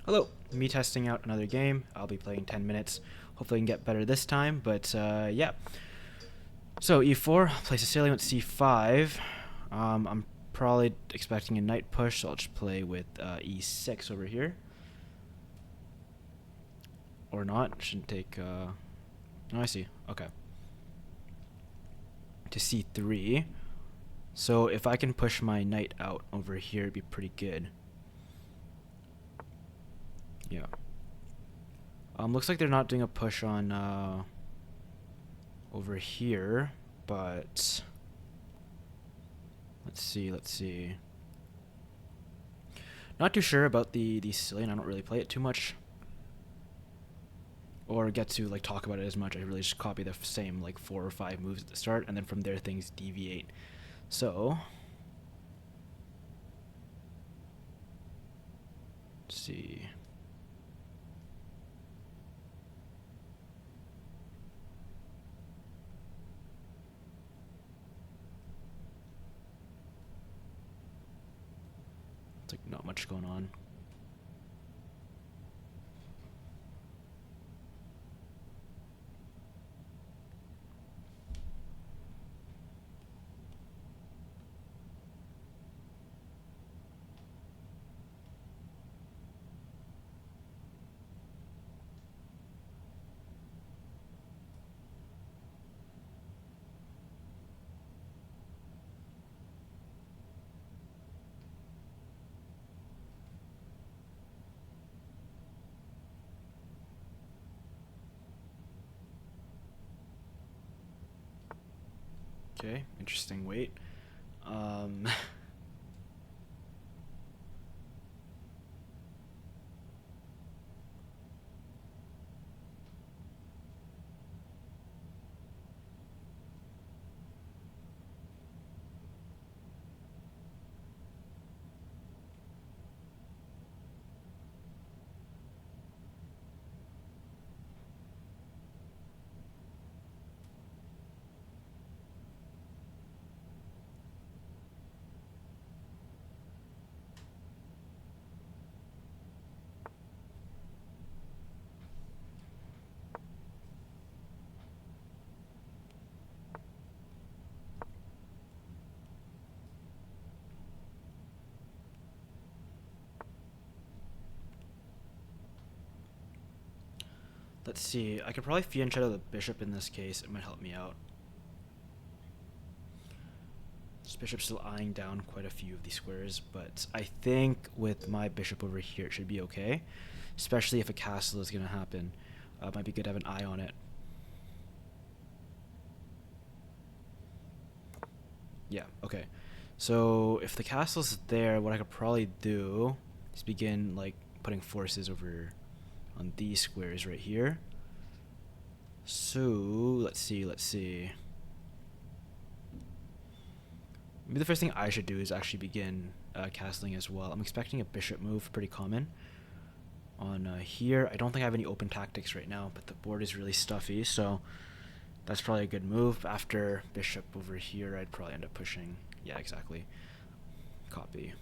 Hello, me testing out another game. I'll be playing 10 minutes. Hopefully I can get better this time, but yeah. So e4, place a salient with c5. I'm probably expecting a knight push, so I'll just play with e6 over here. Or not, shouldn't take, oh I see, okay. To c3. So if I can push my knight out over here, it'd be pretty good. Yeah. Looks like they're not doing a push on over here, but let's see. Not too sure about the Sicilian. I don't really play it too much, or get to like talk about it as much. I really just copy the same like 4 or 5 moves at the start, and then from there things deviate. So let's see. It's like not much going on. Okay, interesting. Wait. Um, let's see. I could probably fianchetto the bishop in this case. It might help me out. This bishop's still eyeing down quite a few of these squares, but I think with my bishop over here it should be okay, especially if a castle is going to happen. Might be good to have an eye on it. Yeah, okay. So if the castle's there, what I could probably do is begin like putting forces over on these squares right here. So let's see. Maybe the first thing I should do is actually begin castling as well. I'm expecting a bishop move, pretty common. On here, I don't think I have any open tactics right now, but the board is really stuffy, so that's probably a good move. After bishop over here, I'd probably end up pushing. Yeah, exactly. Copy.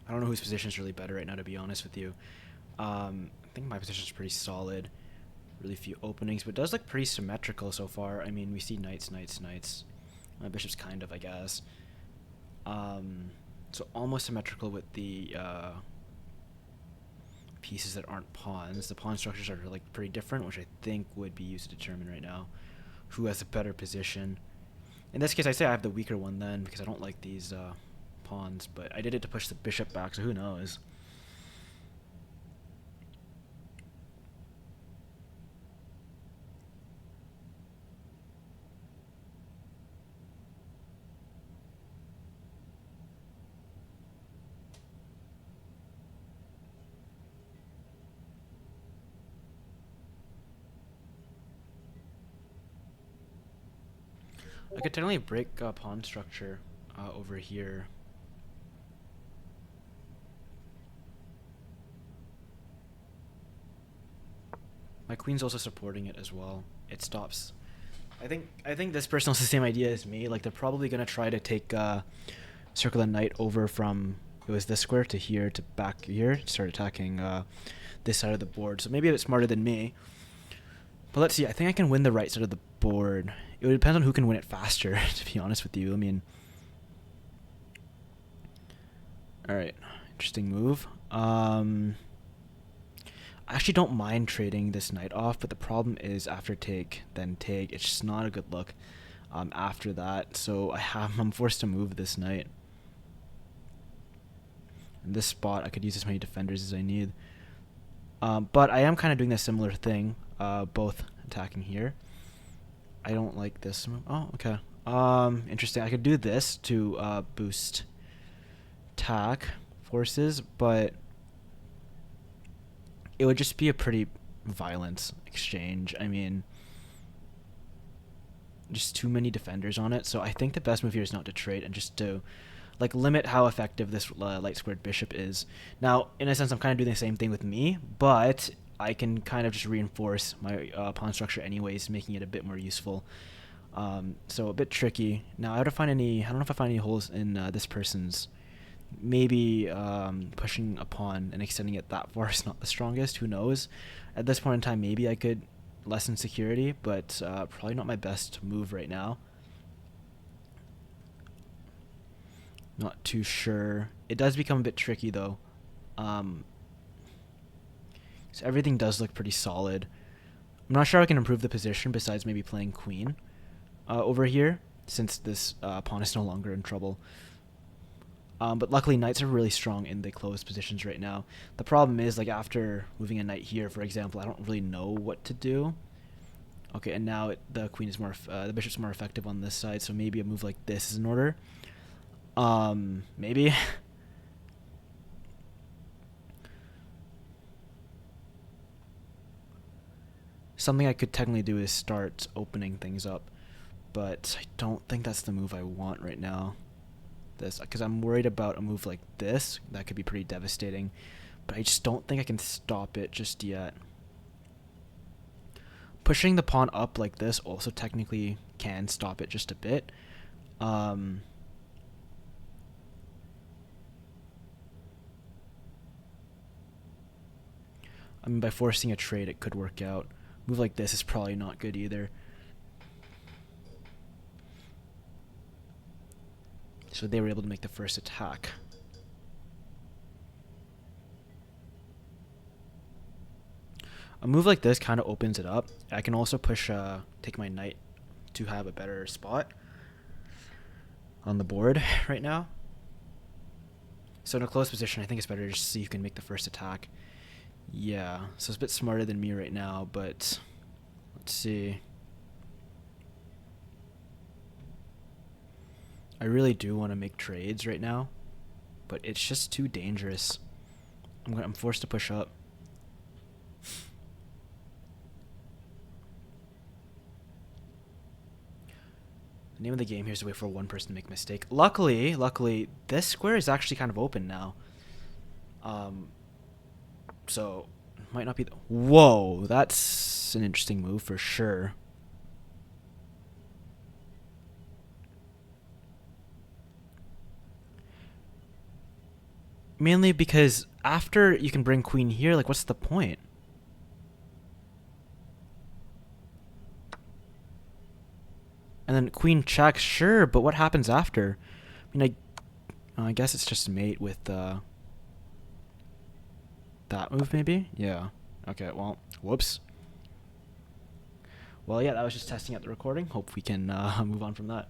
I don't know whose position is really better right now, to be honest with you. I think my position is pretty solid. Really few openings, but it does look pretty symmetrical so far. I mean, we see knights, knights, knights. My bishop's kind of, I guess. So almost symmetrical with the pieces that aren't pawns. The pawn structures are like pretty different, which I think would be used to determine right now who has a better position. In this case, I say I have the weaker one then because I don't like these pawns, but I did it to push the bishop back, so who knows? I could technically break pawn structure over here. My queen's also supporting it as well. It stops. I think this person has the same idea as me. Like they're probably gonna try to take circle the knight over from it was this square to here to back here, start attacking this side of the board. So maybe a bit smarter than me. But let's see. I think I can win the right side of the board. It would depend on who can win it faster. To be honest with you, I mean. All right, interesting move. I actually don't mind trading this knight off, but the problem is after take, then take. It's just not a good look after that. So I'm forced to move this knight. In this spot, I could use as many defenders as I need. But I am kind of doing a similar thing, both attacking here. I don't like this move. Oh, okay. Interesting. I could do this to boost attack forces, but it would just be a pretty violent exchange. I mean, just too many defenders on it. So I think the best move here is not to trade and just to like limit how effective this light squared bishop is. Now, in a sense, I'm kind of doing the same thing with me, but I can kind of just reinforce my pawn structure anyways, making it a bit more useful. So a bit tricky. Now, I don't know if I find any holes in this person's. Maybe pushing a pawn and extending it that far is not the strongest. Who knows? At this point in time, maybe I could lessen security, but probably not my best move right now. Not too sure. It does become a bit tricky though. So everything does look pretty solid. I'm not sure I can improve the position besides maybe playing queen over here, since this pawn is no longer in trouble. But luckily, knights are really strong in the closed positions right now. The problem is, like, after moving a knight here, for example, I don't really know what to do. Okay, and now the queen is the bishop's more effective on this side, so maybe a move like this is in order. Maybe. Something I could technically do is start opening things up, but I don't think that's the move I want right now. This because I'm worried about a move like this that could be pretty devastating, but I just don't think I can stop it just yet. Pushing the pawn up like this also technically can stop it just a bit. I mean, by forcing a trade, it could work out. Move like this is probably not good either. So they were able to make the first attack. A move like this kind of opens it up. I can also push, take my knight to have a better spot on the board right now. So in a close position, I think it's better to just see who can make the first attack. Yeah, so it's a bit smarter than me right now, but let's see. I really do want to make trades right now, but it's just too dangerous. I'm forced to push up. The name of the game here is to wait for one person to make a mistake. Luckily, this square is actually kind of open now. So might not be. Whoa, that's an interesting move for sure. Mainly because after you can bring queen here, like what's the point? And then queen checks, sure, but what happens after? I mean, I guess it's just mate with that move maybe? Yeah. Okay, well, whoops. Well, yeah, that was just testing out the recording. Hope we can move on from that.